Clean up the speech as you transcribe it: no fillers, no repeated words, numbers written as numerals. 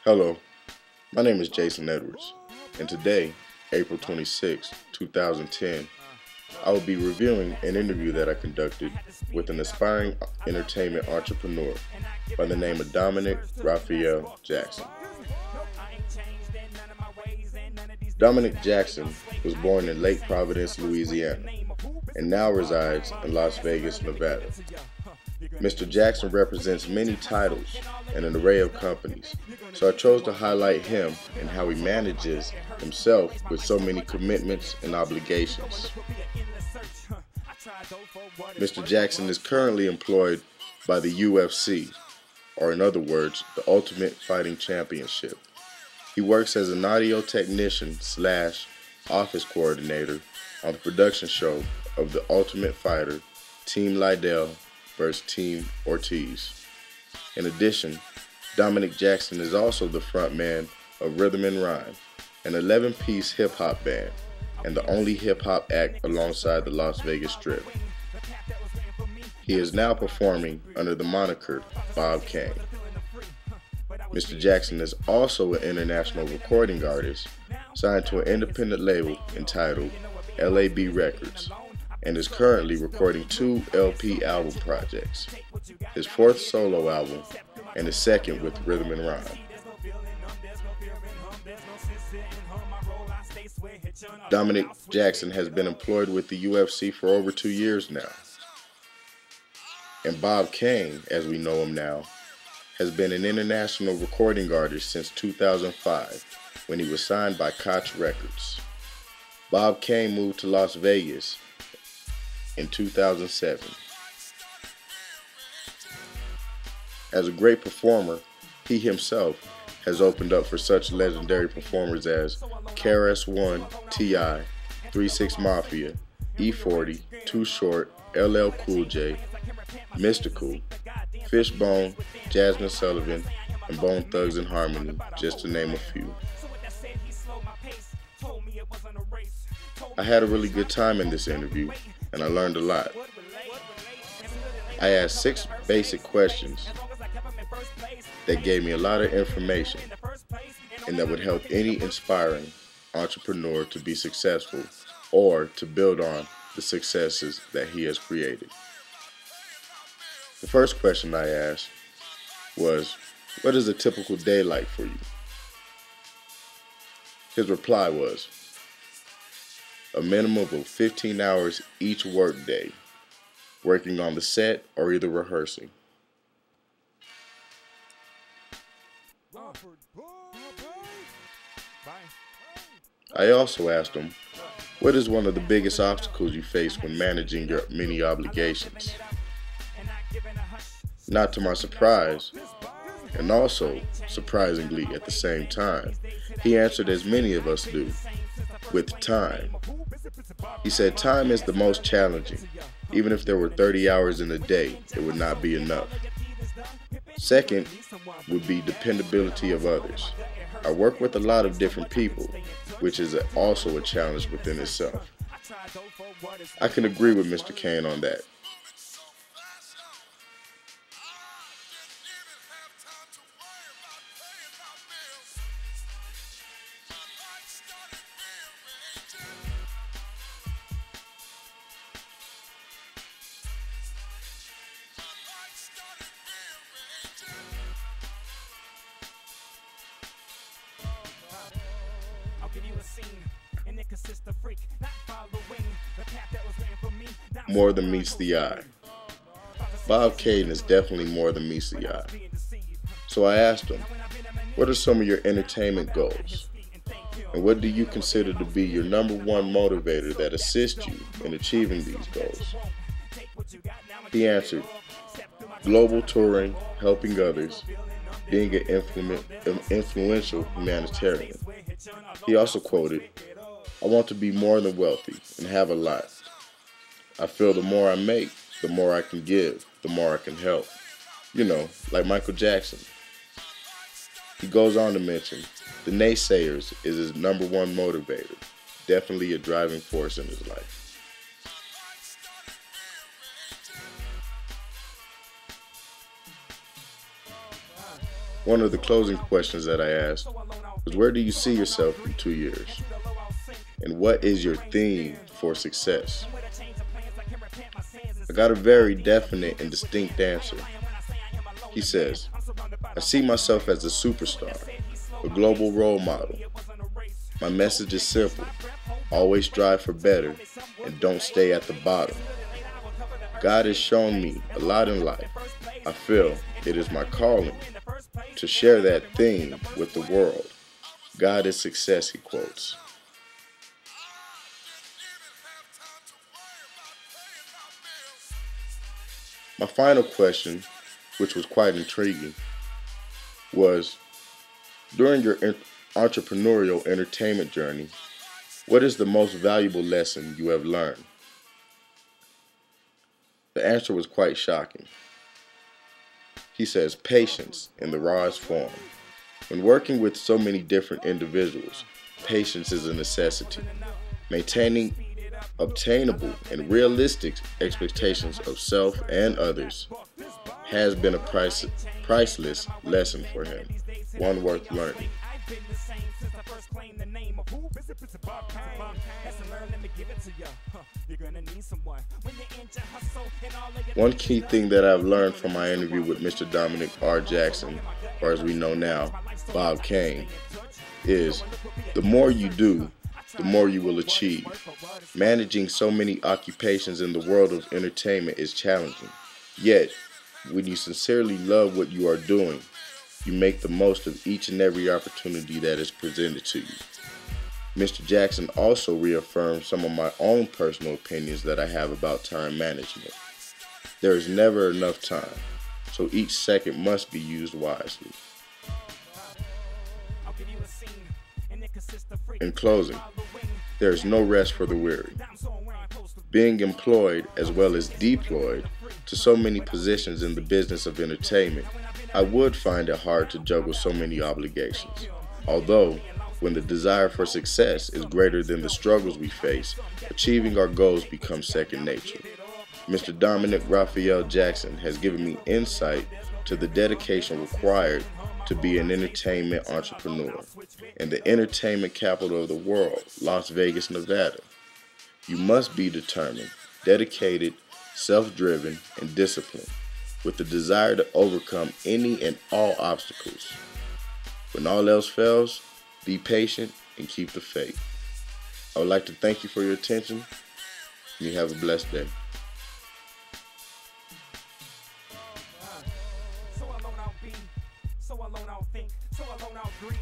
Hello, my name is Jason Edwards, and today, April 26, 2010, I will be reviewing an interview that I conducted with an aspiring entertainment entrepreneur by the name of Dominic Raphael Jackson. Dominic Jackson was born in Lake Providence, Louisiana, and now resides in Las Vegas, Nevada. Mr. Jackson represents many titles and an array of companies, so I chose to highlight him and how he manages himself with so many commitments and obligations. Mr. Jackson is currently employed by the UFC, or in other words, the Ultimate Fighting Championship. He works as an audio technician / office coordinator on the production show of The Ultimate Fighter, Team Lydell vs. Team Ortiz. In addition, Dominic Jackson is also the frontman of Rhythm and Rhyme, an 11-piece hip-hop band, and the only hip-hop act alongside the Las Vegas Strip. He is now performing under the moniker Bob Kane. Mr. Jackson is also an international recording artist signed to an independent label entitled LAB Records, and is currently recording 2 LP album projects, his 4th solo album and his 2nd with Rhythm and Rhyme. Dominic Jackson has been employed with the UFC for over 2 years now. And Bob Kane, as we know him now, has been an international recording artist since 2005 when he was signed by Koch Records. Bob Kane moved to Las Vegas in 2007. As a great performer, he himself has opened up for such legendary performers as KRS-One, T.I., 3 6 Mafia, E40, Too Short, LL Cool J, Mystical, Fishbone, Jasmine Sullivan, and Bone Thugs and Harmony, just to name a few. I had a really good time in this interview, and I learned a lot. I asked 6 basic questions that gave me a lot of information and that would help any inspiring entrepreneur to be successful or to build on the successes that he has created. The first question I asked was, what is a typical day like for you? His reply was, a minimum of 15 hours each workday, working on the set or either rehearsing. I also asked him, what is one of the biggest obstacles you face when managing your many obligations? Not to my surprise, and also surprisingly at the same time, he answered as many of us do, with time. He said time is the most challenging. Even if there were 30 hours in a day, it would not be enough. Second would be dependability of others. I work with a lot of different people, which is also a challenge within itself. I can agree with Mr. Kane on that. More than meets the eye. Bob Kane is definitely more than meets the eye. So I asked him, what are some of your entertainment goals? And what do you consider to be your number one motivator that assists you in achieving these goals? He answered, global touring, helping others, being an influential humanitarian. He also quoted, I want to be more than wealthy and have a lot. I feel the more I make, the more I can give, the more I can help. You know, like Michael Jackson. He goes on to mention, the naysayers is his number one motivator, definitely a driving force in his life. One of the closing questions that I asked was, where do you see yourself in 2 years? And what is your theme for success? I got a very definite and distinct answer. He says, I see myself as a superstar, a global role model. My message is simple: always strive for better and don't stay at the bottom. God has shown me a lot in life. I feel it is my calling to share that thing with the world. God is success, he quotes. My final question, which was quite intriguing, was, during your entrepreneurial entertainment journey, what is the most valuable lesson you have learned? The answer was quite shocking. He says, patience in the rawest form. When working with so many different individuals, patience is a necessity. Maintaining obtainable and realistic expectations of self and others has been a priceless lesson for him, one worth learning. One key thing that I've learned from my interview with Mr. Dominic R. Jackson, or as we know now, Bob Kane, is the more you do, the more you will achieve. Managing so many occupations in the world of entertainment is challenging. Yet, when you sincerely love what you are doing, you make the most of each and every opportunity that is presented to you. Mr. Jackson also reaffirmed some of my own personal opinions that I have about time management. There is never enough time, so each second must be used wisely. In closing, there is no rest for the weary. Being employed as well as deployed to so many positions in the business of entertainment, I would find it hard to juggle so many obligations. Although, when the desire for success is greater than the struggles we face, achieving our goals becomes second nature. Mr. Dominic Raphael Jackson has given me insight to the dedication required to be an entertainment entrepreneur in the entertainment capital of the world, Las Vegas, Nevada. You must be determined, dedicated, self-driven, and disciplined, with the desire to overcome any and all obstacles. When all else fails, be patient and keep the faith. I would like to thank you for your attention, and you have a blessed day. So alone I'll be, so alone I'll think, so alone I'll grieve.